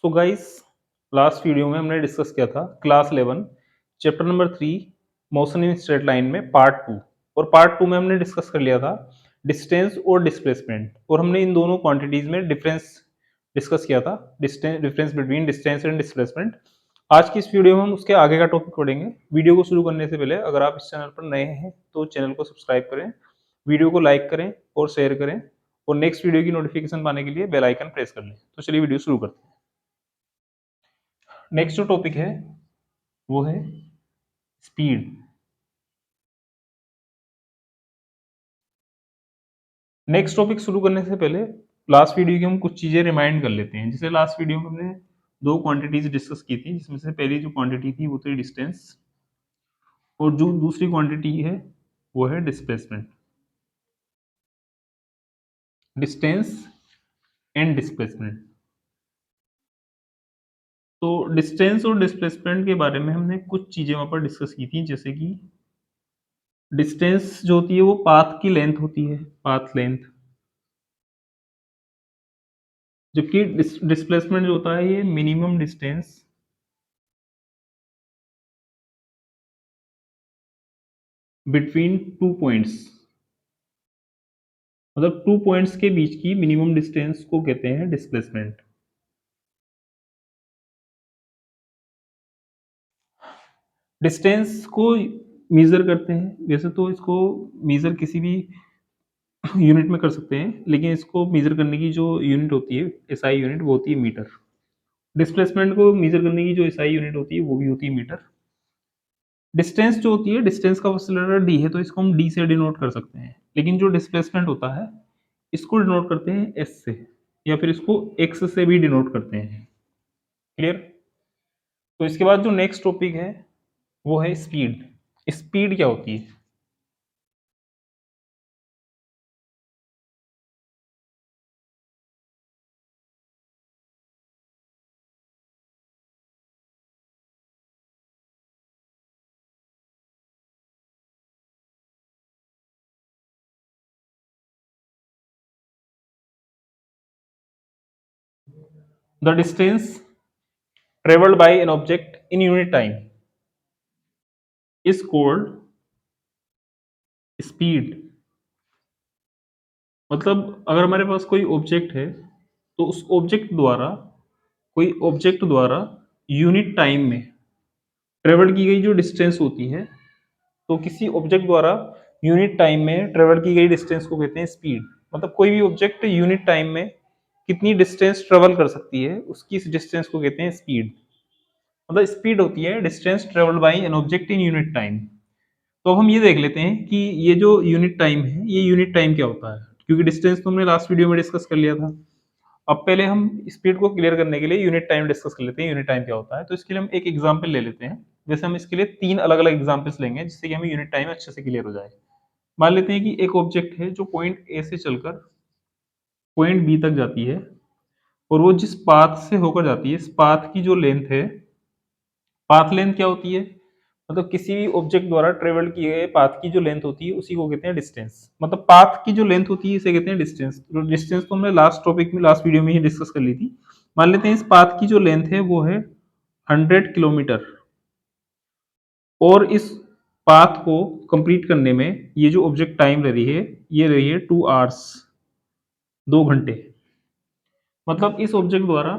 So guys, last video में हमने discuss किया था class 11 chapter number 3 motion in straight line में पार्ट 2। और पार्ट 2 में हमने डिस्कस कर लिया था डिस्टेंस और डिस्प्लेसमेंट, और हमने इन दोनों क्वांटिटीज में डिफरेंस डिस्कस किया था, difference between distance and displacement. आज की इस वीडियो में हम उसके आगे का टॉपिक पढ़ेंगे। वीडियो को शुरू करने से पहले अगर आप इस चैनल पर नए हैं तो चैनल को सब्सक्राइब करें, वीडियो को लाइक करें और शेयर करें, और नेक्स्ट वीडियो की नोटिफिकेशन पाने के लिए बेल आइकन प्रेस कर लें। तो चलिए वीडियो शुरू करते हैं। नेक्स्ट जो टॉपिक है वो है स्पीड। नेक्स्ट टॉपिक शुरू करने से पहले लास्ट वीडियो की हम कुछ चीजें रिमाइंड कर लेते हैं। जैसे लास्ट वीडियो में हमने दो क्वांटिटीज डिस्कस की थी, जिसमें से पहली जो क्वांटिटी थी वो थी डिस्टेंस, और जो दूसरी क्वांटिटी है वो है डिस्प्लेसमेंट। Distance and displacement. तो डिस्टेंस और डिस्प्लेसमेंट के बारे में हमने कुछ चीजें वहां पर डिस्कस की थी, जैसे कि डिस्टेंस जो होती है वो पाथ की लेंथ होती है, पाथ लेंथ, जबकि डिस्प्लेसमेंट जो होता है ये minimum distance between two points, मतलब टू पॉइंट्स के बीच की मिनिमम डिस्टेंस को कहते हैं डिस्प्लेसमेंट। डिस्टेंस को मेजर करते हैं, वैसे तो इसको मेजर किसी भी यूनिट में कर सकते हैं, लेकिन इसको मेजर करने की जो यूनिट होती है, एसआई यूनिट, वो होती है मीटर। डिस्प्लेसमेंट को मेजर करने की जो एसआई यूनिट होती है वो भी होती है मीटर। डिस्टेंस जो होती है, डिस्टेंस का फर्स्ट लेटर डी है तो इसको हम डी से डिनोट कर सकते हैं, लेकिन जो डिस्प्लेसमेंट होता है इसको डिनोट करते हैं एस से, या फिर इसको एक्स से भी डिनोट करते हैं। क्लियर? तो इसके बाद जो नेक्स्ट टॉपिक है वो है स्पीड। स्पीड क्या होती है? The distance travelled by an object in unit time is called speed. मतलब अगर हमारे पास कोई ऑब्जेक्ट है तो उस ऑब्जेक्ट द्वारा, कोई ऑब्जेक्ट द्वारा यूनिट टाइम में ट्रेवल की गई जो डिस्टेंस होती है, तो किसी ऑब्जेक्ट द्वारा यूनिट टाइम में ट्रेवल की गई डिस्टेंस को कहते हैं स्पीड। मतलब कोई भी ऑब्जेक्ट यूनिट टाइम में कितनी डिस्टेंस ट्रेवल कर सकती है, उसकी इस डिस्टेंस को कहते हैं स्पीड। मतलब स्पीड होती है distance travelled by an object in unit time. तो अब हम ये देख लेते हैं कि ये जो यूनिट टाइम है, ये यूनिट टाइम क्या होता है, क्योंकि डिस्टेंस तो हमने लास्ट वीडियो में डिस्कस कर लिया था। अब पहले हम स्पीड को क्लियर करने के लिए यूनिट टाइम डिस्कस कर लेते हैं, यूनिट टाइम क्या होता है। तो इसके लिए हम एक एग्जांपल ले लेते हैं। जैसे हम इसके लिए तीन अलग अलग एग्जांपल्स लेंगे जिससे कि हमें यूनिट टाइम अच्छे से क्लियर हो जाए। मान लेते हैं कि एक ऑब्जेक्ट है जो पॉइंट ए से चलकर पॉइंट बी तक जाती है, और वो जिस पाथ से होकर जाती है, इस पाथ की जो लेंथ है, पाथ लेंथ क्या होती है, मतलब किसी भी ऑब्जेक्ट द्वारा ट्रेवल किए गए पाथ की जो लेंथ होती है उसी को कहते हैं डिस्टेंस। मतलब पाथ की जो लेंथ होती है इसे कहते हैं डिस्टेंस। तो डिस्टेंस तो हमने लास्ट टॉपिक में, लास्ट वीडियो में ही डिस्कस कर ली थी। मान लेते हैं इस पाथ की जो लेंथ है वो है 100 किलोमीटर, और इस पाथ को कंप्लीट करने में ये जो ऑब्जेक्ट टाइम रह रही है, ये रही है 2 आवर्स, 2 घंटे। मतलब इस ऑब्जेक्ट द्वारा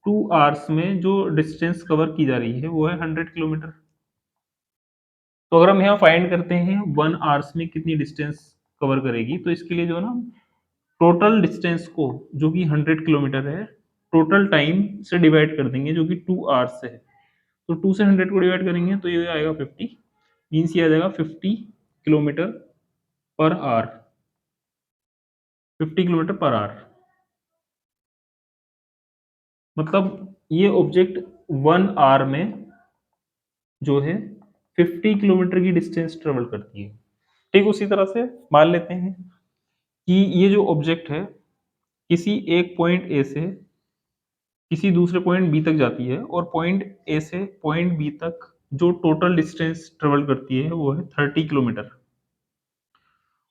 2 आवर्स में जो डिस्टेंस कवर की जा रही है वो है 100 किलोमीटर। तो अगर हम यहाँ फाइंड करते हैं 1 आवर्स में कितनी डिस्टेंस कवर करेगी, तो इसके लिए जो है ना, टोटल डिस्टेंस को, जो कि 100 किलोमीटर है, टोटल टाइम से डिवाइड कर देंगे, जो कि 2 आवर्स से है। तो 2 से 100 को डिवाइड करेंगे तो ये आएगा 50, मीन्स ये आ जाएगा 50 kilometre per hour, 50 kilometre per hour. मतलब ये ऑब्जेक्ट 1 आवर में जो है 50 किलोमीटर की डिस्टेंस ट्रेवल करती है। ठीक उसी तरह से मान लेते हैं कि ये जो ऑब्जेक्ट है किसी एक पॉइंट ए से किसी दूसरे पॉइंट बी तक जाती है, और पॉइंट ए से पॉइंट बी तक जो टोटल डिस्टेंस ट्रेवल करती है वो है 30 किलोमीटर।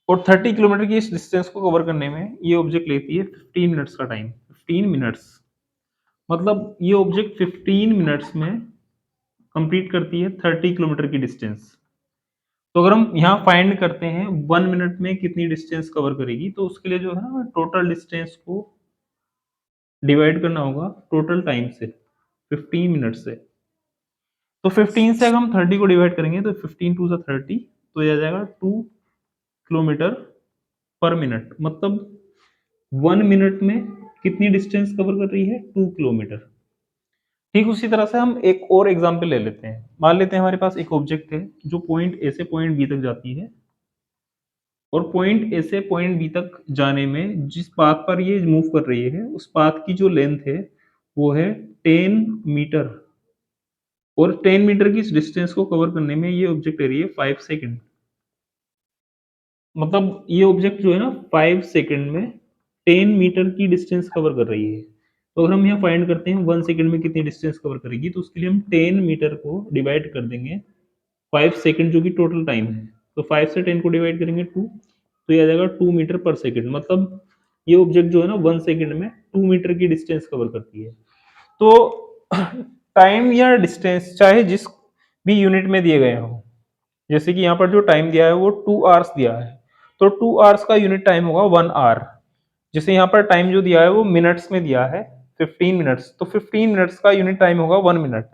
और 30 किलोमीटर की इस डिस्टेंस को कवर करने में ये ऑब्जेक्ट लेती है 15 मिनट्स का टाइम, 15 मिनट्स। मतलब ये ऑब्जेक्ट 15 मिनट्स में कंप्लीट करती है 30 किलोमीटर की डिस्टेंस। तो अगर हम यहाँ फाइंड करते हैं 1 मिनट में कितनी डिस्टेंस कवर करेगी, तो उसके लिए जो है ना टोटल डिस्टेंस को डिवाइड करना होगा टोटल टाइम से, 15 मिनट से। तो 15 से अगर हम 30 को डिवाइड करेंगे तो 15 टू 30, तो ये आ जाएगा 2 किलोमीटर पर मिनट। मतलब 1 मिनट में कितनी डिस्टेंस कवर कर रही है, 2 किलोमीटर। ठीक उसी तरह से हम एक और एग्जांपल ले लेते हैं। मान लेते हैं हमारे पास एक ऑब्जेक्ट है जो पॉइंट ए से पॉइंट बी तक जाती है, और पॉइंट ए से पॉइंट बी तक जाने में जिस पाथ पर ये मूव कर रही है उस पाथ की जो लेंथ है वो है 10 मीटर, और 10 मीटर की इस डिस्टेंस को कवर करने में ये ऑब्जेक्ट ले रही है 5 सेकंड। मतलब ये ऑब्जेक्ट जो है ना 5 सेकंड में 10 मीटर की डिस्टेंस कवर कर रही है। तो अगर हम यहाँ फाइंड करते हैं 1 सेकंड में कितनी डिस्टेंस कवर करेगी, तो उसके लिए हम 10 मीटर को डिवाइड कर देंगे 5 सेकंड जो कि टोटल टाइम है। तो 5 से 10 को डिवाइड करेंगे 2, तो ये आ जाएगा 2 मीटर पर सेकंड। मतलब ये ऑब्जेक्ट जो है ना 1 सेकंड में 2 मीटर की डिस्टेंस कवर करती है। तो टाइम या डिस्टेंस चाहे जिस भी यूनिट में दिए गए हो, जैसे कि यहाँ पर जो टाइम दिया है वो 2 आवर्स दिया है, तो 2 आवर्स का यूनिट टाइम होगा 1 आवर। जैसे यहाँ पर टाइम जो दिया है वो मिनट्स में दिया है 15 मिनट्स, तो 15 मिनट्स का यूनिट टाइम होगा 1 मिनट।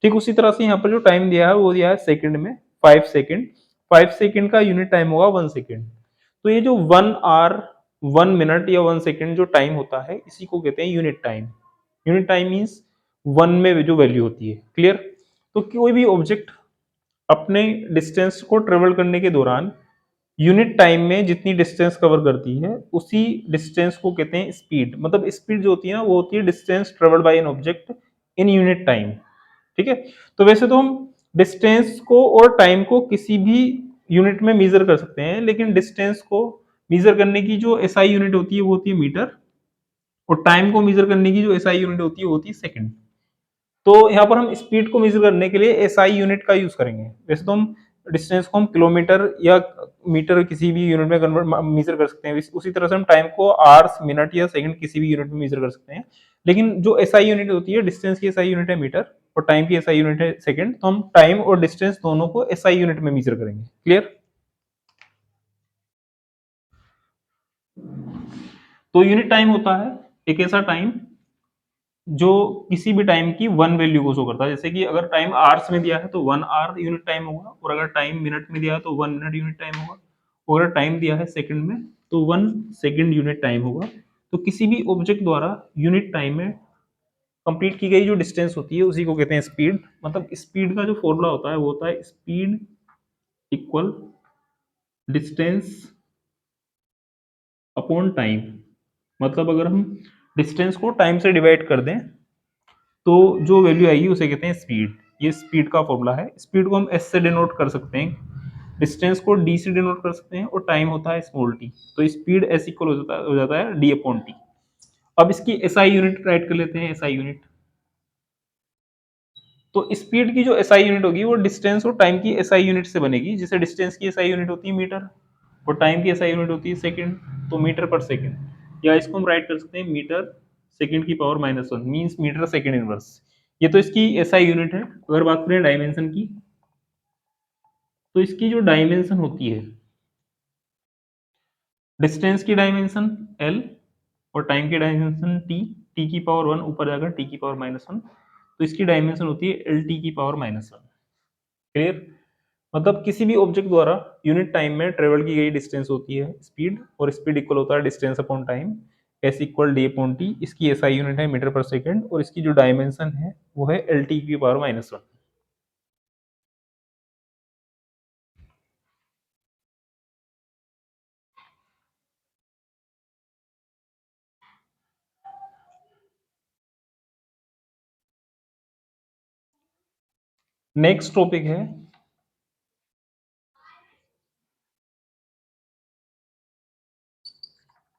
ठीक उसी तरह से यहाँ पर जो टाइम दिया है वो दिया है सेकंड में 5 सेकंड, 5 सेकंड का यूनिट टाइम होगा 1 सेकंड। तो ये जो 1 आवर 1 मिनट या 1 सेकंड जो टाइम होता है इसी को कहते हैं unit time. Unit time means 1 में जो वैल्यू होती है। क्लियर? तो कोई भी ऑब्जेक्ट अपने डिस्टेंस को ट्रेवल करने के दौरान यूनिट टाइम में जितनी डिस्टेंस कवर करती है उसी डिस्टेंस को कहते हैं स्पीड। मतलब स्पीड जो होती है ना वो होती है distance travelled by an object in unit time. ठीक है? तो वैसे तो हम डिस्टेंस को और टाइम को किसी भी यूनिट में मेजर कर सकते हैं, लेकिन डिस्टेंस को मेजर करने की जो एसआई यूनिट होती है वो होती है मीटर, और टाइम को मेजर करने की जो एसआई यूनिट होती है वो होती है सेकंड। तो यहाँ पर हम स्पीड को मेजर करने के लिए एसआई यूनिट का यूज करेंगे। वैसे तो हम डिस्टेंस को हम किलोमीटर या मीटर किसी भी यूनिट में कन्वर्ट मेजर कर सकते हैं, उसी तरह से हम टाइम को आवर्स मिनट या सेकंड किसी भी यूनिट में मेजर कर सकते हैं। लेकिन जो एसआई यूनिट होती है, डिस्टेंस की एसआई यूनिट है मीटर और टाइम की एसआई यूनिट है सेकंड, तो हम टाइम और डिस्टेंस दोनों को एसआई यूनिट में मेजर करेंगे। क्लियर? तो यूनिट टाइम होता है एक ऐसा टाइम जो किसी भी टाइम की वन वैल्यू को शो करता है। जैसे कि अगर टाइम आवर्स में दिया है तो 1 आवर यूनिट टाइम होगा, और अगर टाइम मिनट में दिया है तो 1 मिनट यूनिट टाइम होगा, और अगर टाइम दिया है सेकंड में तो 1 सेकंड यूनिट टाइम होगा। तो किसी भी ऑब्जेक्ट द्वारा यूनिट टाइम में कंप्लीट की गई जो डिस्टेंस होती है उसी को कहते हैं स्पीड। मतलब स्पीड का जो फॉर्मूला होता है वो होता है speed equal distance upon time. मतलब अगर हम डिस्टेंस को टाइम से डिवाइड कर दें तो जो वैल्यू आएगी उसे कहते हैं स्पीड। ये स्पीड का फॉर्मूला है। स्पीड को हम एस से डिनोट कर सकते हैं, डिस्टेंस को डी से डिनोट कर सकते हैं, और टाइम होता है स्मॉल टी। तो स्पीड एस इक्वल हो जाता है डी अपॉन टी। अब इसकी एसआई यूनिट राइट कर लेते हैं, एसआई यूनिट। तो स्पीड की जो एसआई यूनिट होगी वो डिस्टेंस और टाइम की एसआई यूनिट से बनेगी। जैसे डिस्टेंस की एसआई यूनिट होती है मीटर और टाइम की एसआई यूनिट होती है सेकंड, तो मीटर पर सेकंड, या इसको हम राइट कर सकते हैं मीटर सेकंड की power -1 means metre second inverse. ये तो इसकी एसआई यूनिट है। अगर बात करें डायमेंशन की, तो इसकी जो डायमेंशन होती है, डिस्टेंस की डायमेंशन एल और टाइम की डायमेंशन टी, टी की पावर 1 ऊपर जाकर टी की पावर -1, तो इसकी डायमेंशन होती है एल टी की पावर -1। क्लियर? मतलब किसी भी ऑब्जेक्ट द्वारा यूनिट टाइम में ट्रेवल की गई डिस्टेंस होती है स्पीड, और स्पीड इक्वल होता है distance upon time, S equal D upon T. इसकी एसआई यूनिट है मीटर पर सेकंड, और इसकी जो डायमेंशन है वो है एल टी की पावर -1। नेक्स्ट टॉपिक है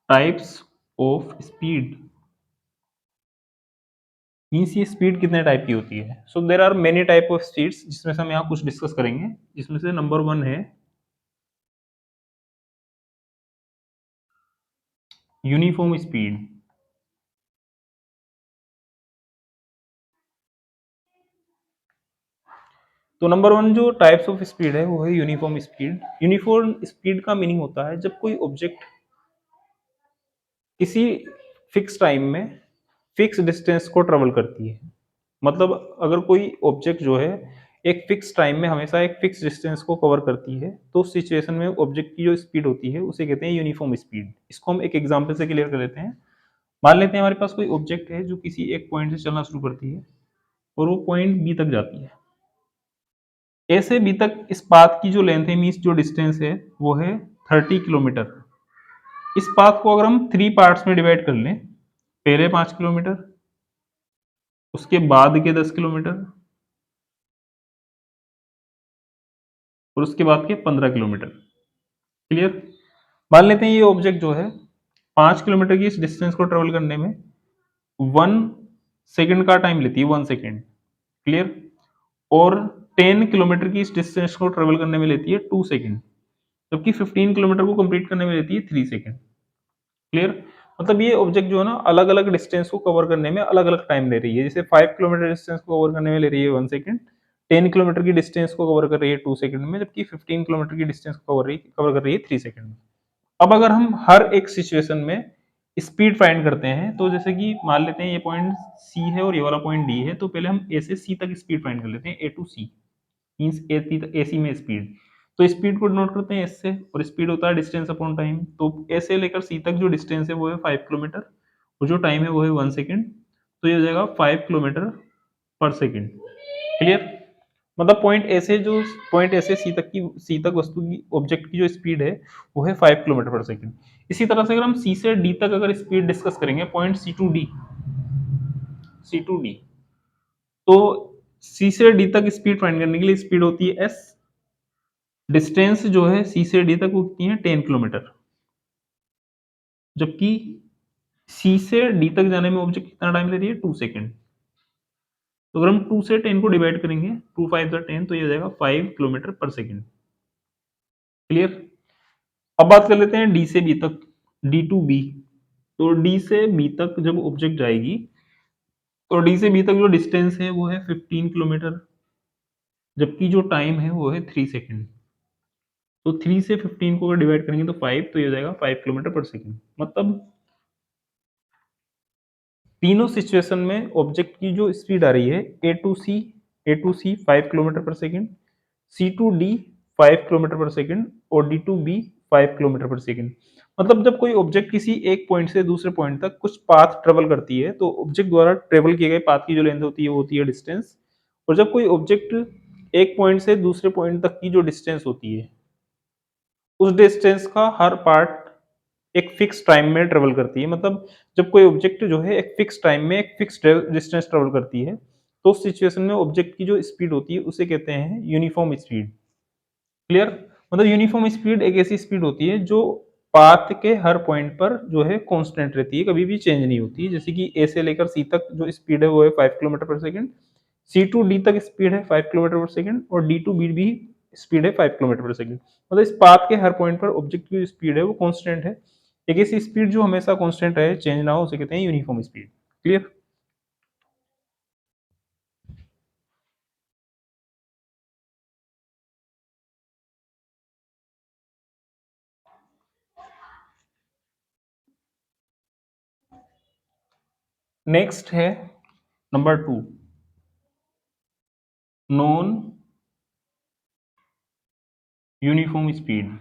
टाइप्स ऑफ स्पीड। मीन्स ये स्पीड कितने टाइप की होती है। So there are many type of speeds, जिसमें से हम यहाँ कुछ डिस्कस करेंगे। जिसमें से नंबर 1 है यूनिफॉर्म स्पीड। तो नंबर वन जो टाइप्स ऑफ स्पीड है वो है यूनिफॉर्म स्पीड। यूनिफॉर्म स्पीड का मीनिंग होता है जब कोई ऑब्जेक्ट किसी फिक्स टाइम में फिक्स डिस्टेंस को ट्रेवल करती है। मतलब अगर कोई ऑब्जेक्ट जो है एक फिक्स टाइम में हमेशा एक फिक्स डिस्टेंस को कवर करती है तो उस सिचुएशन में ऑब्जेक्ट की जो स्पीड होती है उसे कहते हैं यूनिफॉर्म स्पीड। इसको हम एक एग्जांपल से क्लियर कर लेते हैं। मान लेते हैं हमारे पास कोई ऑब्जेक्ट है जो किसी एक पॉइंट से चलना शुरू करती है और वो पॉइंट बी तक जाती है। ए से बी तक इस पाथ की जो लेंथ है मीन्स जो डिस्टेंस है वो है 30 किलोमीटर। इस पाथ को अगर हम 3 पार्ट्स में डिवाइड कर लें, पहले 5 किलोमीटर, उसके बाद के 10 किलोमीटर और उसके बाद के 15 किलोमीटर। क्लियर। मान लेते हैं ये ऑब्जेक्ट जो है 5 किलोमीटर की इस डिस्टेंस को ट्रेवल करने में 1 सेकेंड का टाइम लेती है, 1 सेकेंड। क्लियर। और 10 किलोमीटर की इस डिस्टेंस को ट्रेवल करने में लेती है 2 सेकेंड, जबकि 15 किलोमीटर को कंप्लीट करने में लेती है 3 सेकेंड। क्लियर। मतलब ये ऑब्जेक्ट जो है ना अलग अलग डिस्टेंस को कवर करने में अलग अलग टाइम ले रही है। जैसे 5 किलोमीटर डिस्टेंस को कवर करने में ले रही है 1 सेकेंड, 10 किलोमीटर की डिस्टेंस को कवर कर रही है 2 सेकेंड में, जबकि 15 किलोमीटर की डिस्टेंस को कवर कर रही है 3 सेकेंड में। अब अगर हम हर एक सिचुएशन में स्पीड फाइंड करते हैं तो जैसे कि मान लेते हैं ये पॉइंट सी है और ये वाला पॉइंट डी है, तो पहले हम ए से सी तक स्पीड फाइंड कर लेते हैं, ए टू सी मीन्स ए सी में स्पीड। तो स्पीड को डिनोट करते हैं एस से और स्पीड होता है डिस्टेंस अपॉन टाइम। तो ए से लेकर सी तक जो डिस्टेंस है वो है 5 किलोमीटर और जो टाइम है वो है 1 सेकेंड। तो ये हो जाएगा 5 किलोमीटर पर सेकेंड। क्लियर। मतलब पॉइंट ए से सी तक वस्तु की ऑब्जेक्ट की जो स्पीड है वो है 5 किलोमीटर पर सेकेंड। इसी तरह से अगर हम सी से डी तक अगर स्पीड डिस्कस करेंगे, पॉइंट सी टू डी, तो सी से डी तक स्पीड फाइंड करने के लिए स्पीड होती है एस। डिस्टेंस जो है सी से डी तक वो कितनी है 10 किलोमीटर, जबकि सी से डी तक जाने में ऑब्जेक्ट कितना टाइम ले रही है 2 सेकेंड। तो अगर हम 2 से 10 को डिवाइड करेंगे, 2 5 10, तो ये हो जाएगा 5 किलोमीटर पर सेकेंड। क्लियर। अब बात कर लेते हैं डी से बी तक, डी टू बी। तो डी से बी तक जब ऑब्जेक्ट जाएगी तो डी से बी तक जो डिस्टेंस है वो है 15 किलोमीटर, जबकि जो टाइम है वो है 3 सेकेंड। तो 3 से 15 को अगर डिवाइड करेंगे तो 5, तो ये हो जाएगा 5 किलोमीटर पर सेकेंड। मतलब तीनों सिचुएशन में ऑब्जेक्ट की जो स्पीड आ रही है A to C 5 kilometre per second, C to D 5 kilometre per second और D to B 5 kilometre per second. मतलब जब कोई ऑब्जेक्ट किसी एक पॉइंट से दूसरे पॉइंट तक कुछ पाथ ट्रेवल करती है तो ऑब्जेक्ट द्वारा ट्रेवल किए गए पाथ की जो लेंथ होती है वो होती है डिस्टेंस। और जब कोई ऑब्जेक्ट एक पॉइंट से दूसरे पॉइंट तक की जो डिस्टेंस होती है उस डिस्टेंस का हर पार्ट एक फिक्स टाइम में ट्रेवल करती है। मतलब जब कोई ऑब्जेक्ट जो है एक फिक्स टाइम में एक फिक्स डिस्टेंस ट्रेवल करती है तो उस सिचुएशन में ऑब्जेक्ट की जो स्पीड होती है उसे कहते हैं यूनिफॉर्म स्पीड। क्लियर। मतलब यूनिफॉर्म स्पीड एक ऐसी स्पीड होती है जो पाथ के हर पॉइंट पर जो है कांस्टेंट रहती है, कभी भी चेंज नहीं होती। जैसे कि ए से लेकर सी तक जो स्पीड है वो है 5 kilometre per second, C to D तक स्पीड है 5 किलोमीटर पर सेकेंड और डी टू बी भी स्पीड है 5 किलोमीटर पर सेकेंड। मतलब इस पाथ के हर पॉइंट पर ऑब्जेक्ट की जो स्पीड है वो कांस्टेंट है। एक ऐसी स्पीड जो हमेशा कांस्टेंट रहे, चेंज ना हो, उसे कहते हैं यूनिफॉर्म स्पीड। क्लियर। नेक्स्ट है number 2, non uniform speed.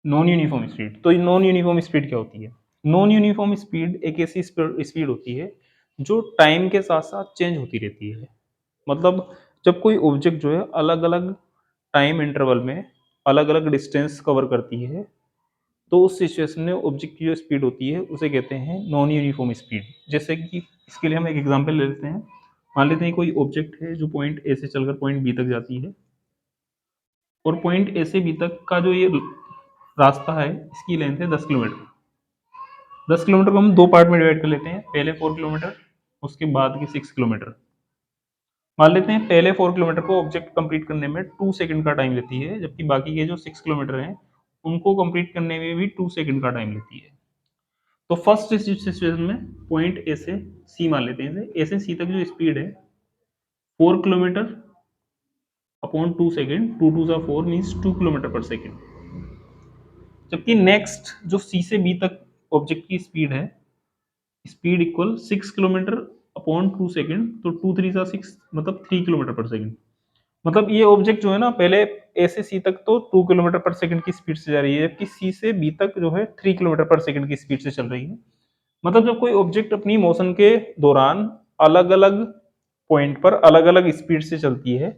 Non uniform speed, तो नॉन यूनिफॉर्म स्पीड क्या होती है? नॉन यूनिफॉर्म स्पीड एक ऐसी स्पीड होती है जो टाइम के साथ साथ चेंज होती रहती है। मतलब जब कोई ऑब्जेक्ट जो है अलग अलग टाइम इंटरवल में अलग अलग डिस्टेंस कवर करती है तो उस सिचुएशन में ऑब्जेक्ट की जो स्पीड होती है उसे कहते हैं नॉन यूनिफॉर्म स्पीड। जैसे कि इसके लिए हम एक एग्जांपल ले लेते हैं। मान लेते हैं कोई ऑब्जेक्ट है जो पॉइंट ए से चलकर पॉइंट बी तक जाती है और पॉइंट ए से बी तक का जो ये रास्ता है इसकी लेंथ है 10 किलोमीटर। 10 किलोमीटर को हम दो पार्ट में डिवाइड कर लेते हैं, पहले 4 किलोमीटर उसके बाद के 6 किलोमीटर। मान लेते हैं पहले 4 किलोमीटर को ऑब्जेक्ट कंप्लीट करने में 2 सेकंड का टाइम लेती है, जबकि बाकी के जो 6 किलोमीटर हैं उनको कंप्लीट करने में भी 2 सेकंड का टाइम लेती है। तो फर्स्ट सिचुएशन में पॉइंट ए से सी मान लेते हैं, ए से सी तक जो स्पीड है 4 kilometre upon 2 second, 2 2 4 means 2 kilometre per second. जबकि नेक्स्ट जो सी से बी तक ऑब्जेक्ट की स्पीड है, speed equal 6 kilometre upon 2 second, तो 2 3 सा 6 मतलब 3 किलोमीटर पर सेकेंड। मतलब ये ऑब्जेक्ट जो है ना, पहले ए से सी तक तो 2 किलोमीटर पर सेकंड की स्पीड से जा रही है, जबकि सी से बी तक जो है 3 किलोमीटर पर सेकंड की स्पीड से चल रही है। मतलब जब कोई ऑब्जेक्ट अपनी मोशन के दौरान अलग अलग पॉइंट पर अलग अलग स्पीड से चलती है,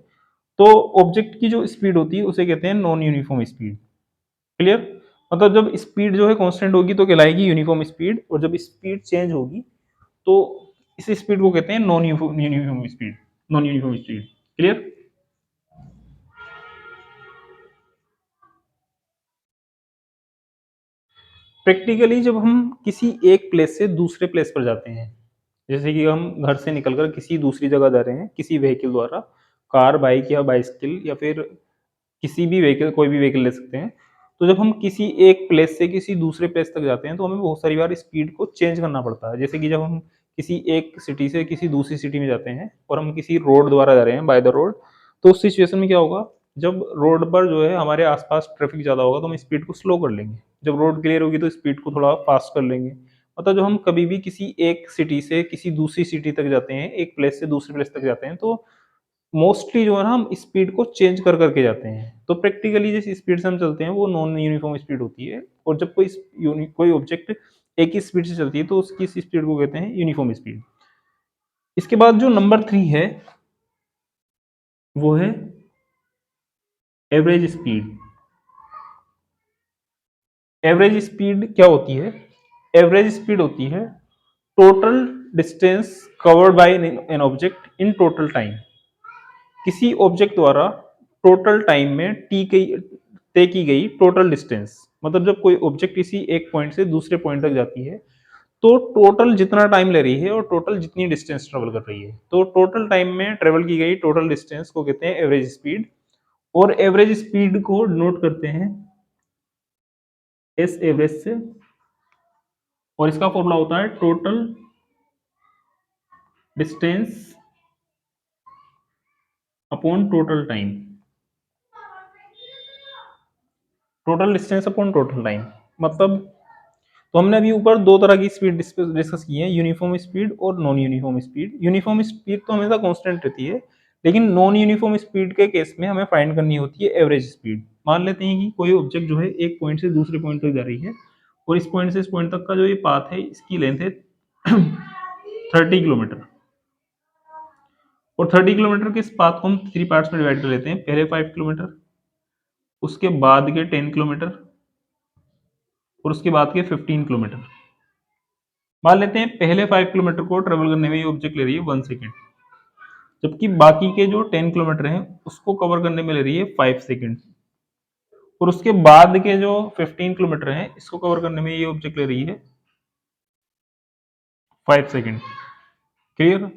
तो ऑब्जेक्ट की जो स्पीड होती है उसे कहते हैं नॉन यूनिफॉर्म स्पीड। क्लियर? मतलब जब स्पीड जो है कांस्टेंट होगी तो कहलाएगी यूनिफॉर्म स्पीड, और जब स्पीड चेंज होगी तो इस स्पीड को कहते हैं non uniform speed, non uniform speed. Clear? Practically जब हम किसी एक प्लेस से दूसरे प्लेस पर जाते हैं, जैसे कि हम घर से निकलकर किसी दूसरी जगह जा रहे हैं किसी व्हीकल द्वारा, कार, बाइक या बाइसिकल या फिर किसी भी व्हीकल, कोई भी व्हीकल ले सकते हैं। तो जब हम किसी एक प्लेस से किसी दूसरे प्लेस तक जाते हैं तो हमें बहुत सारी बार स्पीड को चेंज करना पड़ता है। जैसे कि जब हम किसी एक सिटी से किसी दूसरी सिटी में जाते हैं और हम किसी रोड द्वारा जा रहे हैं, बाय द रोड, तो उस सिचुएशन में क्या होगा, जब रोड पर जो है हमारे आसपास ट्रैफिक ज़्यादा होगा तो हम स्पीड को स्लो कर लेंगे, जब रोड क्लियर होगी तो स्पीड को थोड़ा फास्ट कर लेंगे। मतलब जब हम कभी भी किसी एक सिटी से किसी दूसरी सिटी तक जाते हैं, एक प्लेस से दूसरे प्लेस तक जाते हैं, तो मोस्टली जो है ना हम स्पीड को चेंज कर करके जाते हैं। तो प्रैक्टिकली जिस स्पीड से हम चलते हैं वो नॉन यूनिफॉर्म स्पीड होती है, और जब कोई ऑब्जेक्ट एक ही स्पीड से चलती है तो उसकी इस स्पीड को कहते हैं यूनिफॉर्म स्पीड। इसके बाद जो नंबर 3 है वो है एवरेज स्पीड। एवरेज स्पीड क्या होती है? एवरेज स्पीड होती है total distance covered by an object in total time. किसी ऑब्जेक्ट द्वारा टोटल टाइम में तय की गई टोटल डिस्टेंस। मतलब जब कोई ऑब्जेक्ट किसी एक पॉइंट से दूसरे पॉइंट तक जाती है तो टोटल जितना टाइम ले रही है और टोटल जितनी डिस्टेंस ट्रेवल कर रही है, तो टोटल टाइम में ट्रेवल की गई टोटल डिस्टेंस को कहते हैं एवरेज स्पीड। और एवरेज स्पीड को नोट करते हैं एस एवरेज से, और इसका फॉर्मूला होता है total distance upon total time. Total distance upon total time मतलब, तो हमने अभी ऊपर दो तरह की स्पीड डिस्कस की है, यूनिफॉर्म स्पीड और non uniform speed. Uniform speed तो हमेशा कांस्टेंट रहती है, लेकिन नॉन यूनिफॉर्म स्पीड के केस में हमें फाइंड करनी होती है एवरेज स्पीड। मान लेते हैं कि कोई ऑब्जेक्ट जो है एक पॉइंट से दूसरे पॉइंट तक जा रही है, और इस पॉइंट से इस पॉइंट तक का जो ये पाथ है इसकी लेंथ है 30 किलोमीटर। और 30 किलोमीटर के इस पाथ को हम 3 पार्ट्स में डिवाइड कर लेते हैं। पहले 5 किलोमीटर, उसके बाद के 10 किलोमीटर, और उसके बाद के 15 किलोमीटर। मान लेते हैं पहले 5 किलोमीटर को ट्रेवल करने में ये ऑब्जेक्ट ले रही है 1 सेकेंड, जबकि बाकी के जो 10 किलोमीटर हैं उसको कवर करने में ले रही है 5 सेकेंड, और उसके बाद के जो 15 किलोमीटर हैं इसको कवर करने में ये ऑब्जेक्ट ले रही है 5 सेकेंड। क्लियर?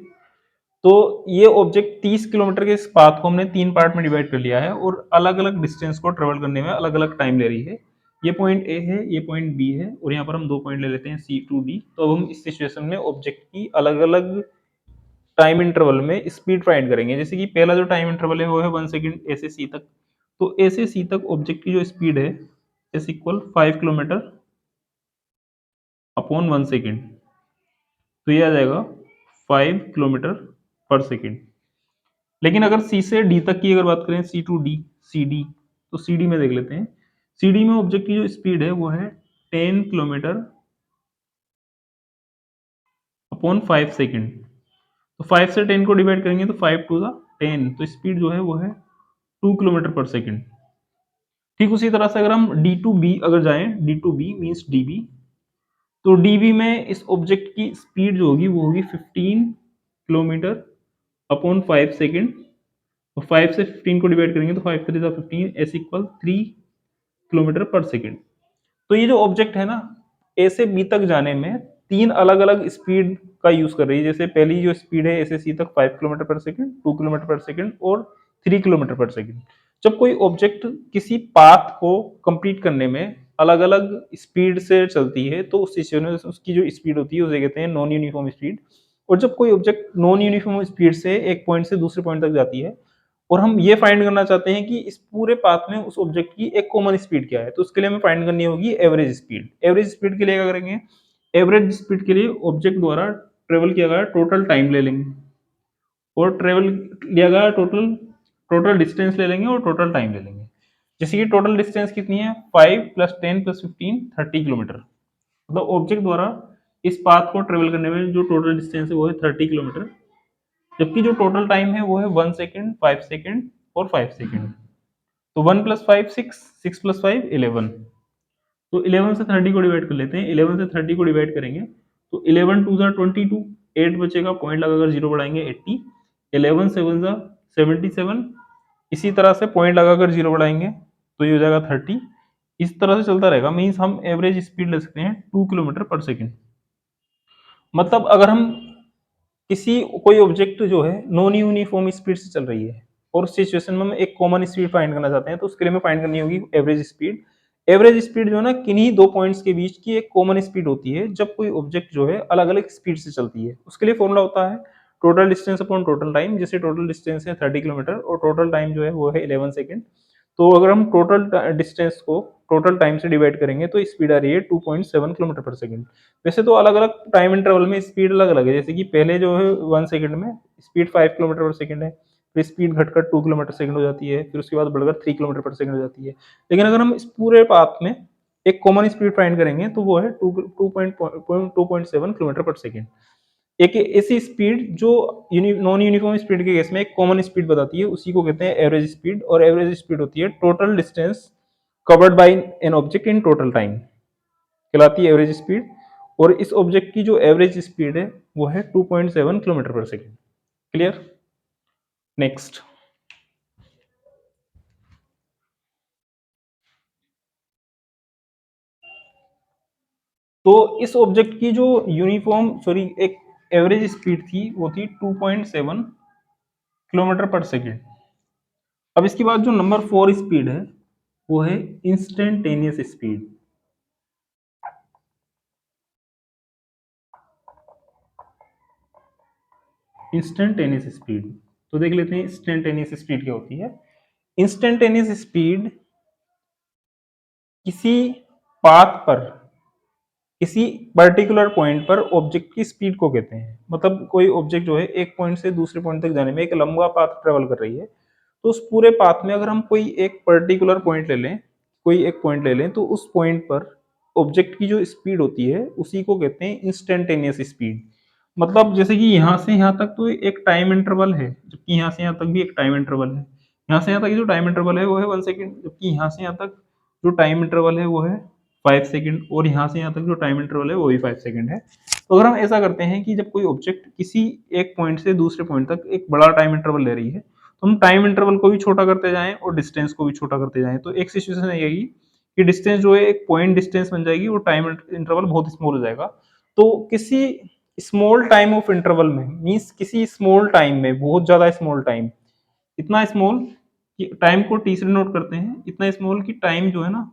तो ये ऑब्जेक्ट 30 किलोमीटर के इस पाथ को हमने 3 पार्ट में डिवाइड कर लिया है, और अलग अलग डिस्टेंस को ट्रेवल करने में अलग अलग टाइम ले रही है। ये पॉइंट ए है, ये पॉइंट बी है, और यहाँ पर हम 2 पॉइंट ले लेते हैं सी टू डी। तो अब हम इस सिचुएशन में ऑब्जेक्ट की अलग अलग टाइम इंटरवल में स्पीड फाइंड करेंगे। जैसे कि पहला जो टाइम इंटरवल है वो है 1 सेकेंड ए से सी तक। तो ए से सी तक ऑब्जेक्ट की जो स्पीड है is equal 5 kilometre upon 1 second. तो ये आ जाएगा 5 किलोमीटर पर सेकेंड। लेकिन अगर सी से डी तक की अगर बात करें, सी टू डी, सी डी, तो सी डी में देख लेते हैं। सी डी में ऑब्जेक्ट की जो स्पीड है वो है 10 किलोमीटर अपॉन 5 सेकेंड। तो 5 से 10 को डिवाइड करेंगे तो 5 टू द 10, तो स्पीड जो है वो है 2 किलोमीटर पर सेकेंड। ठीक उसी तरह से अगर हम डी टू बी अगर जाएं, D to B means D B, तो डी बी में इस ऑब्जेक्ट की स्पीड जो होगी वो होगी 15 किलोमीटर अपॉन 5 सेकेंड। तो 5 से 15 को डिवाइड करेंगे तो 5 3 15 S equal 3 kilometre per second. तो ये जो ऑब्जेक्ट है ना, ए से बी तक जाने में 3 अलग अलग स्पीड का यूज कर रही है। जैसे पहली जो स्पीड है ए से सी तक 5 kilometre per second, 2 kilometre per second और 3 किलोमीटर पर सेकेंड। जब कोई ऑब्जेक्ट किसी पाथ को कंप्लीट करने में अलग अलग स्पीड से चलती है तो उस सिचुएशन में उसकी जो स्पीड होती है उसे कहते हैं नॉन यूनिफॉर्म स्पीड। और जब कोई ऑब्जेक्ट नॉन यूनिफॉर्म स्पीड से एक पॉइंट से दूसरे पॉइंट तक जाती है और हम ये फाइंड करना चाहते हैं कि इस पूरे पाथ में उस ऑब्जेक्ट की एक कॉमन स्पीड क्या है, तो उसके लिए हमें फाइंड करनी होगी एवरेज स्पीड। एवरेज स्पीड के लिए क्या करेंगे, एवरेज स्पीड के लिए ऑब्जेक्ट द्वारा ट्रेवल किया गया टोटल टाइम ले लेंगे, और ट्रेवल लिया गया टोटल टोटल डिस्टेंस ले लेंगे और टोटल टाइम ले लेंगे। जैसे कि टोटल डिस्टेंस कितनी है, 5 + 10 + 15 30 किलोमीटर। मतलब ऑब्जेक्ट द्वारा इस पाथ को ट्रेवल करने में जो टोटल डिस्टेंस है वो है 30 किलोमीटर, जबकि जो टोटल टाइम है वो है 1 सेकेंड, 5 सेकेंड और 5 सेकेंड। तो 1 + 5 6, 6 + 5 11। तो 11 से 30 को डिवाइड कर लेते हैं, 11 से 30 को डिवाइड करेंगे तो 11 2 22, 8 बचेगा, पॉइंट लगाकर जीरो बढ़ाएंगे 80, 11 7 77, इसी तरह से पॉइंट लगाकर जीरो बढ़ाएंगे तो ये हो जाएगा 30। इस तरह से चलता रहेगा, मीन्स हम एवरेज स्पीड ले सकते हैं 2 किलोमीटर पर सेकेंड। मतलब अगर हम किसी कोई ऑब्जेक्ट जो है नॉन यूनिफॉर्म स्पीड से चल रही है और उस सिचुएशन में हम एक कॉमन स्पीड फाइंड करना चाहते हैं, तो उसके लिए हमें फाइंड करनी होगी एवरेज स्पीड। एवरेज स्पीड जो है ना, किन्हीं दो पॉइंट्स के बीच की एक कॉमन स्पीड होती है जब कोई ऑब्जेक्ट जो है अलग अलग स्पीड से चलती है। उसके लिए फॉर्मूला होता है total distance upon total time. जैसे टोटल डिस्टेंस है 30 किलोमीटर और टोटल टाइम जो है वो है 11 सेकेंड। तो अगर हम टोटल डिस्टेंस को टोटल टाइम से डिवाइड करेंगे तो स्पीड आ रही है 2.7 किलोमीटर पर सेकंड। वैसे तो अलग अलग टाइम इंटरवल में स्पीड अलग अलग है, जैसे कि पहले जो है 1 सेकंड में स्पीड 5 किलोमीटर पर सेकंड है, फिर स्पीड घटकर 2 किलोमीटर सेकंड हो जाती है, फिर उसके बाद बढ़कर 3 किलोमीटर पर सेकंड हो जाती है। लेकिन अगर हम इस पूरे पाथ में एक कॉमन स्पीड फाइंड करेंगे तो वो है 2.7 किलोमीटर पर सेकंड। एक ऐसी स्पीड जो नॉन यूनिफॉर्म स्पीड के केस में एक कॉमन स्पीड बताती है, उसी को कहते हैं एवरेज स्पीड। और एवरेज स्पीड होती है total distance covered by an object in total time, कहलाती है एवरेज स्पीड। और इस ऑब्जेक्ट की जो एवरेज स्पीड है वो है 2.7 kilometre per second. Clear? Next. तो इस ऑब्जेक्ट की जो यूनिफॉर्म सॉरी एक एवरेज स्पीड थी वो थी 2.7 किलोमीटर पर सेकेंड। अब इसके बाद जो नंबर 4 स्पीड है वो है इंस्टेंटेनियस स्पीड। इंस्टेंटेनियस स्पीड, तो देख लेते हैं इंस्टेंटेनियस स्पीड क्या होती है। इंस्टेंटेनियस स्पीड किसी पाथ पर किसी पर्टिकुलर पॉइंट पर ऑब्जेक्ट की स्पीड को कहते हैं। मतलब कोई ऑब्जेक्ट जो है एक पॉइंट से दूसरे पॉइंट तक जाने में एक लंबा पाथ ट्रेवल कर रही है, तो उस पूरे पाथ में अगर हम कोई एक पर्टिकुलर पॉइंट ले लें, कोई एक पॉइंट ले लें, तो उस पॉइंट पर ऑब्जेक्ट की जो स्पीड होती है उसी को कहते हैं इंस्टेंटेनियस स्पीड। मतलब जैसे कि यहाँ से यहाँ तक तो एक टाइम इंटरवल है, जबकि यहाँ से यहाँ तक भी एक टाइम इंटरवल है। यहाँ से यहाँ तक जो टाइम इंटरवल है वो है 1 सेकेंड, जबकि यहाँ से यहाँ तक जो टाइम इंटरवल है वो है 5 सेकेंड, और यहाँ से यहाँ तक जो टाइम इंटरवल है वो भी 5 सेकेंड है। तो अगर हम ऐसा करते हैं कि जब कोई ऑब्जेक्ट किसी एक पॉइंट से दूसरे पॉइंट तक एक बड़ा टाइम इंटरवल ले रही है, तो हम टाइम इंटरवल को भी छोटा करते जाएं और डिस्टेंस को भी छोटा करते जाएं, तो एक सिचुएशन आएगी कि डिस्टेंस जो है एक पॉइंट डिस्टेंस बन जाएगी और टाइम इंटरवल बहुत स्मॉल हो जाएगा। तो किसी स्मॉल टाइम ऑफ इंटरवल में, मीन्स किसी स्मॉल टाइम में, बहुत ज्यादा स्मॉल टाइम, इतना स्मॉल कि टाइम को टी से डिनोट करते हैं, इतना स्मॉल कि टाइम जो है ना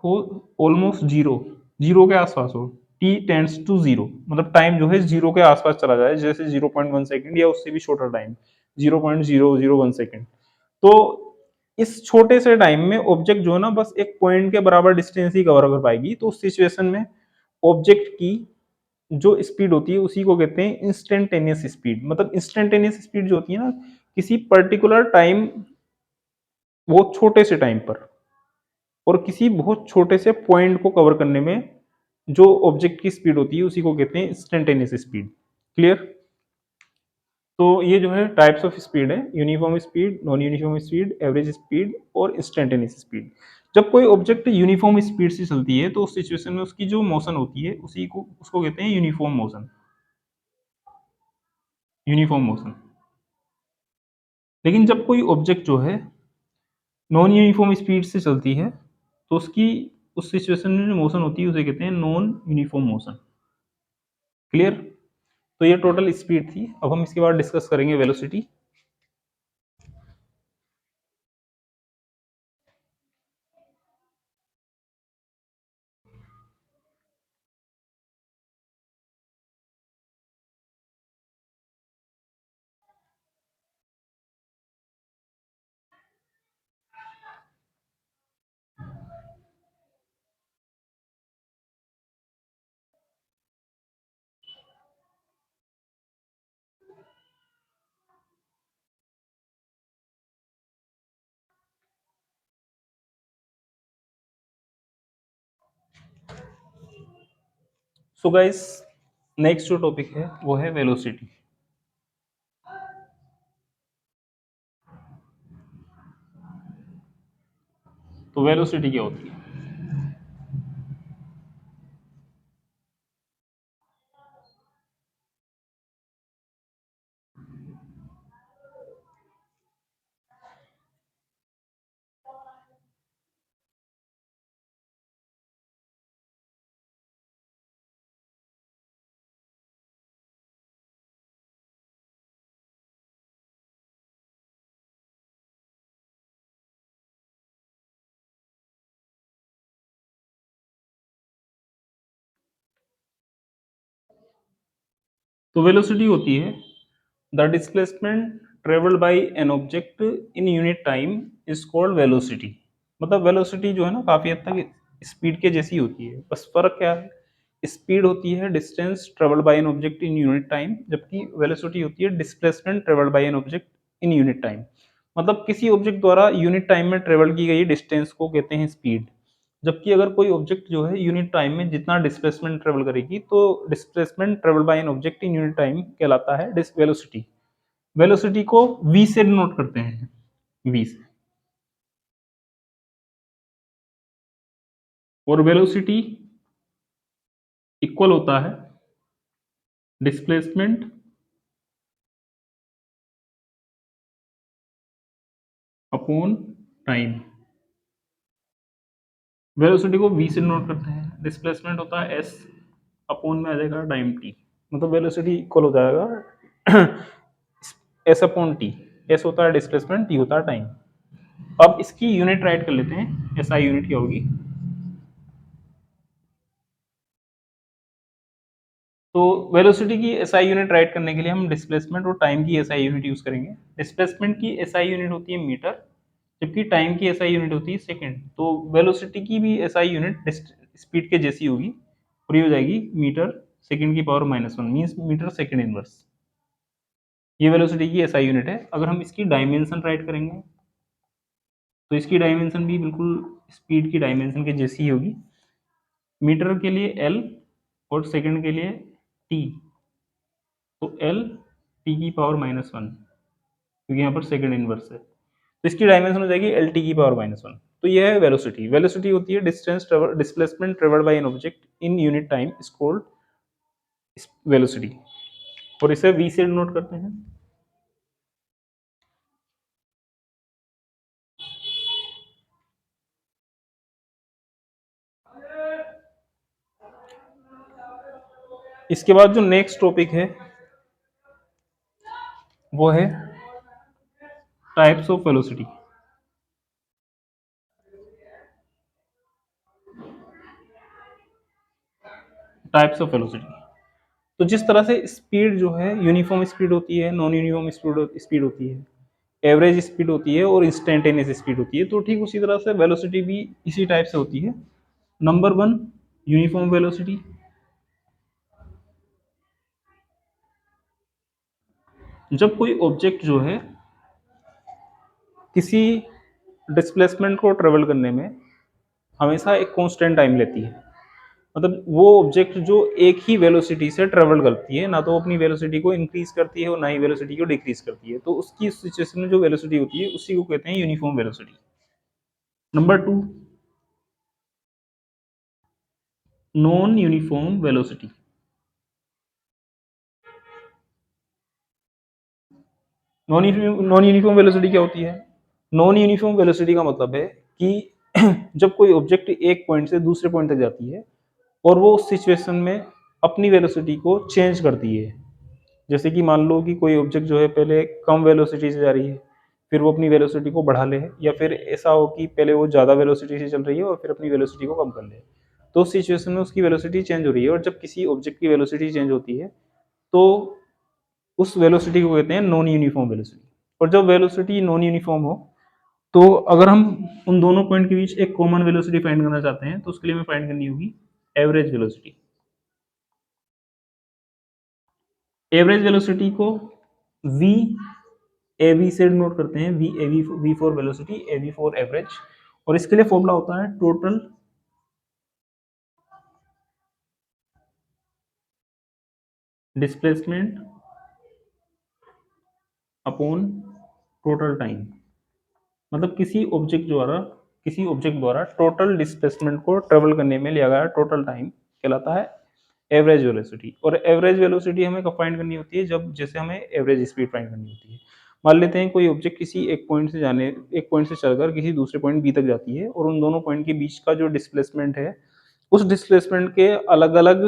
हो ऑलमोस्ट जीरो, जीरो के आसपास हो, टी टेंड्स टू जीरो, मतलब टाइम जो है जीरो के आसपास चला जाए, जैसे 0.1 सेकेंड या उससे भी छोटा टाइम, 0.001 सेकेंड। तो इस छोटे से टाइम में ऑब्जेक्ट जो है ना बस एक पॉइंट के बराबर डिस्टेंस ही कवर कर पाएगी, तो उस सिचुएशन में ऑब्जेक्ट की जो स्पीड होती है उसी को कहते हैं इंस्टेंटेनियस स्पीड। मतलब इंस्टेंटेनियस स्पीड जो होती है ना, किसी पर्टिकुलर टाइम, बहुत छोटे से टाइम पर और किसी बहुत छोटे से पॉइंट को कवर करने में जो ऑब्जेक्ट की स्पीड होती है उसी को कहते हैं इंस्टेंटेनियस स्पीड। क्लियर? तो ये जो है टाइप्स ऑफ स्पीड है, uniform speed, non uniform speed, average speed और इंस्टेंटेनियस स्पीड। जब कोई ऑब्जेक्ट यूनिफॉर्म स्पीड से चलती है तो उस सिचुएशन में उसकी जो मोशन होती है उसी को उसको कहते हैं यूनिफॉर्म मोशन। Uniform motion. लेकिन जब कोई ऑब्जेक्ट जो है नॉन यूनिफॉर्म स्पीड से चलती है तो उसकी उस सिचुएशन में जो मोशन होती है उसे कहते हैं नॉन यूनिफॉर्म मोशन। क्लियर? तो ये टोटल स्पीड थी। अब हम इसके बाद डिस्कस करेंगे वेलोसिटी। सो गाइस, नेक्स्ट जो टॉपिक है वो है वेलोसिटी। तो वेलोसिटी क्या होती है? तो वेलोसिटी होती है the displacement travelled by an object in unit time is called velocity. मतलब वेलोसिटी जो है ना काफी हद तक स्पीड के जैसी होती है, बस फर्क क्या है, स्पीड होती है distance travelled by an object in unit time, जबकि वेलोसिटी होती है displacement travelled by an object in unit time. मतलब किसी ऑब्जेक्ट द्वारा यूनिट टाइम में ट्रेवल की गई डिस्टेंस को कहते हैं स्पीड, जबकि अगर कोई ऑब्जेक्ट जो है यूनिट टाइम में जितना डिस्प्लेसमेंट ट्रेवल करेगी तो displacement travel by an object in unit time कहलाता है वेलोसिटी। वेलोसिटी को v से डिनोट करते हैं, v से। और वेलोसिटी इक्वल होता है डिस्प्लेसमेंट अपॉन टाइम। वेलोसिटी को v से डिनोट करते हैं, डिस्प्लेसमेंट होता है s, अपॉन में आ जाएगा टाइम t। मतलब वेलोसिटी इक्वल हो जाएगा s अपॉन t। s होता है डिस्प्लेसमेंट, t होता है टाइम। अब इसकी यूनिट राइट कर लेते हैं, SI यूनिट क्या होगी। तो वेलोसिटी की एसआई यूनिट राइट करने के लिए हम डिस्प्लेसमेंट और टाइम की एसआई यूनिट यूज करेंगे। डिस्प्लेसमेंट की एसआई यूनिट होती है मीटर, जबकि टाइम की एसआई यूनिट होती है सेकंड। तो वेलोसिटी की भी एसआई यूनिट स्पीड के जैसी होगी, और ये हो जाएगी मीटर सेकंड की power -1, means metre second inverse. ये वेलोसिटी की एसआई यूनिट है। अगर हम इसकी डायमेंशन राइट करेंगे तो इसकी डायमेंशन भी बिल्कुल स्पीड की डायमेंशन के जैसी ही होगी। मीटर के लिए एल और सेकंड के लिए टी, तो एल टी की पावर -1, क्योंकि यहाँ पर सेकंड इनवर्स है, तो इसकी डायमेंशन हो जाएगी एल टी की पावर -1। तो यह है वेलोसिटी। वेलोसिटी होती है distance displacement travelled by an object in unit time is called velocity, और इसे v से डिनोट करते हैं। इसके बाद जो नेक्स्ट टॉपिक है वो है types of velocity. Types of velocity, तो जिस तरह से स्पीड जो है यूनिफॉर्म स्पीड होती है, नॉन यूनिफॉर्म स्पीड होती है, एवरेज स्पीड होती है और इंस्टेंटेनियस स्पीड होती है, तो ठीक उसी तरह से वेलोसिटी भी इसी टाइप से होती है। Number 1 uniform velocity. जब कोई ऑब्जेक्ट जो है किसी डिस्प्लेसमेंट को ट्रेवल करने में हमेशा एक कांस्टेंट टाइम लेती है, मतलब वो ऑब्जेक्ट जो एक ही वेलोसिटी से ट्रेवल करती है, ना तो अपनी वेलोसिटी को इंक्रीज करती है और ना ही वेलोसिटी को डिक्रीज करती है, तो उसकी सिचुएशन में जो वेलोसिटी होती है उसी को कहते हैं uniform velocity. Number 2 non uniform velocity. Non uniform velocity क्या होती है? नॉन यूनिफॉर्म वेलोसिटी का मतलब है कि जब कोई ऑब्जेक्ट एक पॉइंट से दूसरे पॉइंट तक जाती है और वो उस सिचुएशन में अपनी वेलोसिटी को चेंज करती है। जैसे कि मान लो कि कोई ऑब्जेक्ट जो है पहले कम वेलोसिटी से जा रही है, फिर वो अपनी वेलोसिटी को बढ़ा ले, या फिर ऐसा हो कि पहले वो ज़्यादा वेलोसिटी से चल रही है और फिर अपनी वेलोसिटी को कम कर ले, तो उस सिचुएशन में उसकी वेलोसिटी चेंज हो रही है। और जब किसी ऑब्जेक्ट की वेलोसिटी चेंज होती है तो उस वेलोसिटी को कहते हैं नॉन यूनिफॉर्म वेलोसिटी। और जब वेलोसिटी नॉन यूनिफॉर्म हो, तो अगर हम उन दोनों पॉइंट के बीच एक कॉमन वेलोसिटी फाइंड करना चाहते हैं तो उसके लिए हमें फाइंड करनी होगी एवरेज वेलोसिटी। एवरेज वेलोसिटी को v ए वी से नोट करते हैं, V A V for velocity, A V for average. और इसके लिए फॉर्मूला होता है total displacement upon total time, मतलब किसी ऑब्जेक्ट द्वारा टोटल डिस्प्लेसमेंट को ट्रेवल करने में लिया गया टोटल टाइम कहलाता है एवरेज वेलोसिटी। और एवरेज वेलोसिटी हमें कब फाइंड करनी होती है, जब जैसे हमें एवरेज स्पीड फाइंड करनी होती है। मान लेते हैं कोई ऑब्जेक्ट किसी एक पॉइंट से चलकर किसी दूसरे पॉइंट बी तक जाती है, और उन दोनों पॉइंट के बीच का जो डिस्प्लेसमेंट है, उस डिस्प्लेसमेंट के अलग अलग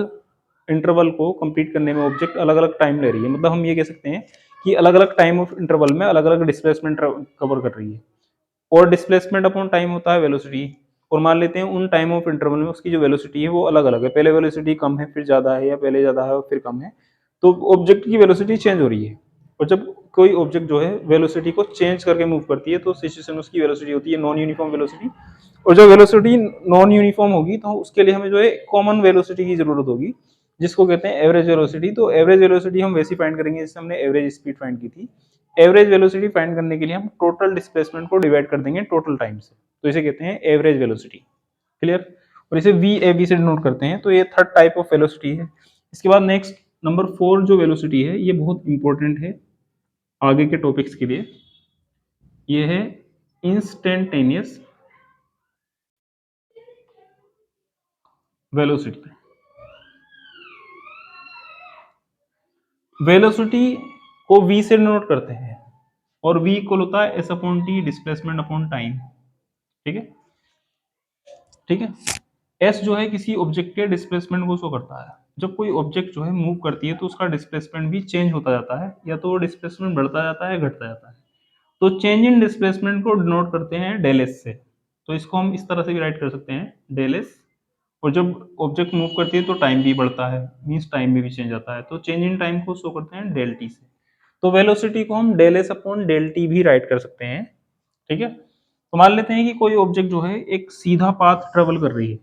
इंटरवल को कंप्लीट करने में ऑब्जेक्ट अलग अलग टाइम ले रही है। मतलब हम ये कह सकते हैं कि अलग अलग टाइम ऑफ इंटरवल में अलग अलग डिस्प्लेसमेंट कवर कर रही है। और डिस्प्लेसमेंट अपॉन टाइम होता है वेलोसिटी। और मान लेते हैं उन टाइम ऑफ इंटरवल में उसकी जो वेलोसिटी है वो अलग अलग है, पहले वेलोसिटी कम है फिर ज़्यादा है, या पहले ज़्यादा है और फिर कम है, तो ऑब्जेक्ट की वेलोसिटी चेंज हो रही है। और जब कोई ऑब्जेक्ट जो है वेलोसिटी को चेंज करके मूव करती है तो उस सिचुएशन में उसकी वेलोसिटी होती है नॉन यूनिफॉर्म वेलोसिटी। और जब वेलोसिटी नॉन यूनिफॉर्म होगी तो उसके लिए हमें जो है कॉमन वेलोसिटी की जरूरत होगी, जिसको कहते हैं एवरेज वेलोसिटी। तो एवरेज वेलोसिटी हम वैसे फाइंड करेंगे जैसे हमने एवरेज स्पीड फाइंड की थी। एवरेज वेलोसिटी फाइंड करने के लिए हम टोटल डिस्प्लेसमेंट को डिवाइड कर देंगे टोटल टाइम से, तो इसे कहते हैं एवरेज वेलोसिटी। क्लियर। और इसे वी ए बी से डिनोट करते हैं। तो ये थर्ड टाइप ऑफ वेलोसिटी है। इसके बाद नेक्स्ट नंबर 4 जो वेलोसिटी है ये बहुत इंपॉर्टेंट है आगे के टॉपिक्स के लिए। ये है इंस्टेंटेनियस वेलोसिटी। वेलोसिटी को v से डिनोट करते हैं, और v इक्वल होता है s upon T displacement upon time. ठीक है, ठीक है। s जो है किसी ऑब्जेक्ट के डिस्प्लेसमेंट को शो करता है। जब कोई ऑब्जेक्ट जो है मूव करती है तो उसका डिस्प्लेसमेंट भी चेंज होता जाता है, या तो डिस्प्लेसमेंट बढ़ता जाता है घटता जाता है। तो चेंज इन डिस्प्लेसमेंट को डिनोट करते हैं डेल एस से। तो इसको हम इस तरह से भी राइट कर सकते हैं डेल एस। और जब ऑब्जेक्ट मूव करती है तो टाइम भी बढ़ता है, मीन्स टाइम में भी चेंज आता है, तो चेंज इन टाइम को शो करते हैं डेल टी से। तो वेलोसिटी को हम del S upon del T भी राइट कर सकते हैं। ठीक है। तो मान लेते हैं कि कोई ऑब्जेक्ट जो है एक सीधा पाथ ट्रेवल कर रही है,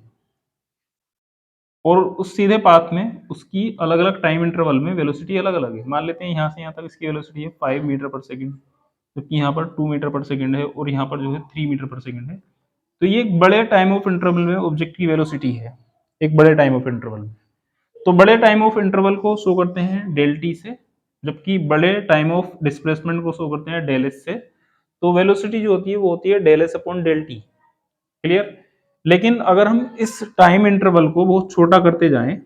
और उस सीधे पाथ में उसकी अलग अलग टाइम इंटरवल में वेलोसिटी अलग अलग है। मान लेते हैं यहाँ से यहाँ तक इसकी वेलोसिटी है 5 मीटर पर सेकंड, जबकि यहाँ पर 2 मीटर पर सेकंड है, और यहाँ पर जो है 3 मीटर पर सेकंड है। तो ये एक बड़े टाइम ऑफ इंटरवल में ऑब्जेक्ट की वेलोसिटी है, एक बड़े टाइम ऑफ इंटरवल में। तो बड़े टाइम ऑफ इंटरवल को शो करते हैं डेल टी से, जबकि बड़े टाइम ऑफ डिस्प्लेसमेंट को शो करते हैं डेल एस से। तो वेलोसिटी जो होती है वो होती है del S upon del T. Clear. लेकिन अगर हम इस टाइम इंटरवल को बहुत छोटा करते जाएं,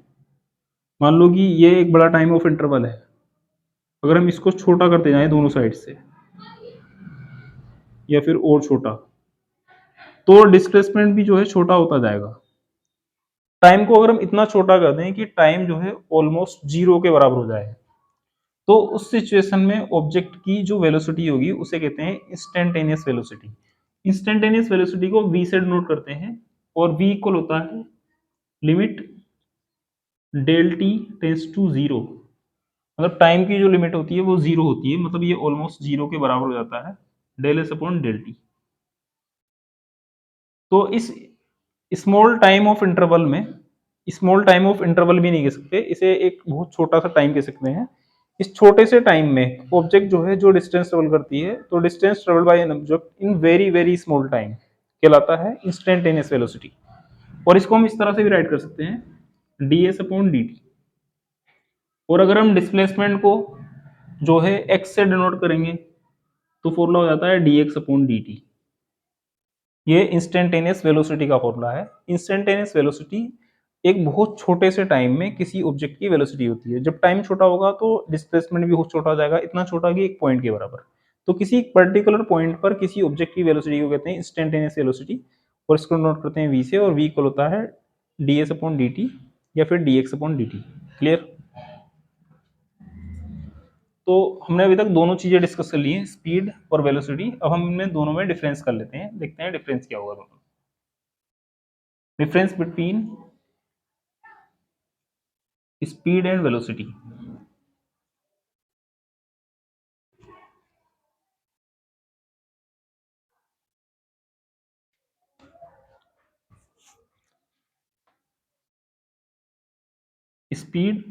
मान लो कि ये एक बड़ा टाइम ऑफ इंटरवल है, अगर हम इसको छोटा करते जाएं दोनों साइड से, या फिर और छोटा, तो डिस्प्लेसमेंट भी जो है छोटा होता जाएगा। टाइम को अगर हम इतना छोटा कर दें कि टाइम जो है ऑलमोस्ट जीरो के बराबर हो जाए, तो उस सिचुएशन में ऑब्जेक्ट की जो वेलोसिटी होगी उसे कहते हैं इंस्टेंटेनियस वेलोसिटी। इंस्टेंटेनियस वेलोसिटी को v से डिनोट करते हैं, और v इक्वल होता है limit del T tends to zero. मतलब टाइम की जो लिमिट होती है वो जीरो होती है, मतलब ये ऑलमोस्ट जीरो के बराबर हो जाता है del S upon del T. तो इस स्मॉल टाइम ऑफ इंटरवल में, स्मॉल टाइम ऑफ इंटरवल भी नहीं कह सकते इसे, एक बहुत छोटा सा टाइम कह सकते हैं। इस छोटे से टाइम में ऑब्जेक्ट जो है जो डिस्टेंस ट्रेवल करती है, तो distance travel by an object in very very small time कहलाता है इंस्टेंटेनियस वेलोसिटी। और इसको हम इस तरह से भी राइट कर सकते हैं D S upon D T. और अगर हम डिस्प्लेसमेंट को जो है एक्स से डिनोट करेंगे तो फॉर्मूला हो जाता है D x upon D T. ये इंस्टेंटेनियस वेलोसिटी का फॉर्मूला है। इंस्टेंटेनियस वेलोसिटी एक बहुत छोटे से टाइम में किसी ऑब्जेक्ट की वेलोसिटी होती है। जब टाइम छोटा होगा तो डिस्प्लेसमेंट भी बहुत छोटा हो जाएगा, इतना छोटा कि एक पॉइंट के बराबर। तो किसी पर्टिकुलर पॉइंट पर किसी ऑब्जेक्ट की वेलोसिटी को कहते हैं इंस्टेंटेनियस वेलोसिटी, और इसको नोट करते हैं वी से, और वी इक्वल होता है D S upon D T या फिर D x upon D T. Clear. तो हमने अभी तक दोनों चीजें डिस्कस कर ली हैं, स्पीड और वेलोसिटी। अब हम इनमें दोनों में डिफरेंस कर लेते हैं, देखते हैं डिफरेंस क्या होगा दोनों। Difference between speed and velocity. Speed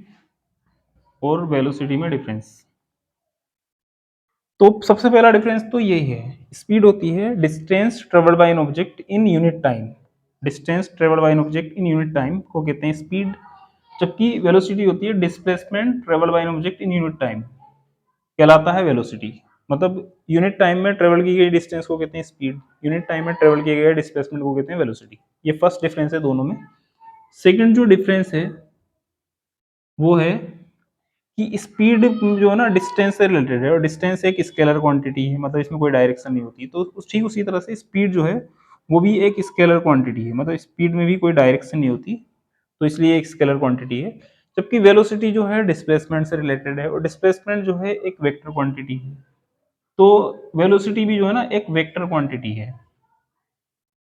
और वेलोसिटी में डिफरेंस। तो सबसे पहला डिफरेंस तो यही है, स्पीड होती है distance travelled by an object in unit time. Distance travelled by an object in unit time को कहते हैं स्पीड। जबकि वेलोसिटी होती है displacement travel by an object in unit time, कहलाता है वेलोसिटी। मतलब यूनिट टाइम में ट्रेवल की गई डिस्टेंस को कहते हैं स्पीड, यूनिट टाइम में ट्रेवल किए गए डिस्प्लेसमेंट को कहते हैं वेलोसिटी। ये फर्स्ट डिफरेंस है दोनों में। सेकंड जो डिफरेंस है वो है कि स्पीड जो है ना डिस्टेंस से रिलेटेड है, और डिस्टेंस एक स्केलर क्वांटिटी है, मतलब इसमें कोई डायरेक्शन नहीं होती। तो ठीक उसी तरह से स्पीड जो है वो भी एक स्केलर क्वांटिटी है, मतलब स्पीड में भी कोई डायरेक्शन नहीं होती, तो इसलिए एक स्केलर क्वांटिटी है। जबकि वेलोसिटी जो है डिस्प्लेसमेंट से रिलेटेड है, और डिस्प्लेसमेंट जो है एक वेक्टर क्वांटिटी है। तो वेलोसिटी भी जो है ना एक वेक्टर क्वांटिटी है,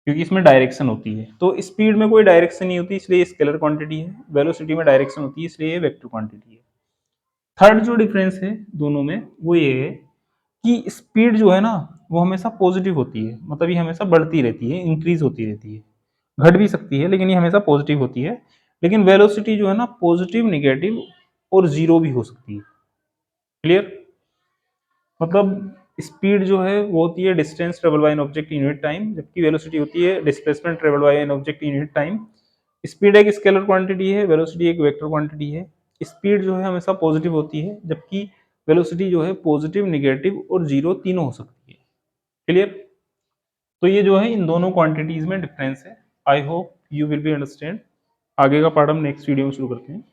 क्योंकि इसमें डायरेक्शन होती है। तो स्पीड में कोई डायरेक्शन नहीं होती, इसलिए स्केलर क्वांटिटी है। वेलोसिटी में डायरेक्शन होती है, इसलिए ये वेक्टर क्वांटिटी है। थर्ड जो डिफरेंस है दोनों में वो ये है कि स्पीड जो है ना वो हमेशा पॉजिटिव होती है, मतलब ये हमेशा बढ़ती रहती है, इंक्रीज होती रहती है, घट भी सकती है लेकिन ये हमेशा पॉजिटिव होती है। लेकिन वेलोसिटी जो है ना पॉजिटिव, निगेटिव और जीरो भी हो सकती है। क्लियर? मतलब स्पीड जो है वो होती है distance travel by an object in unit time, जबकि वेलोसिटी होती है displacement travel by an object in unit time. Speed एक स्केलर क्वांटिटी है, वेलोसिटी एक वेक्टर क्वांटिटी है। स्पीड जो है हमेशा पॉजिटिव होती है, जबकि वेलोसिटी जो है पॉजिटिव, निगेटिव और जीरो तीनों हो सकती है। क्लियर? तो ये जो है इन दोनों क्वांटिटीज में डिफरेंस है। I hope you will be understand. आगे का पार्ट हम नेक्स्ट वीडियो में शुरू करते हैं।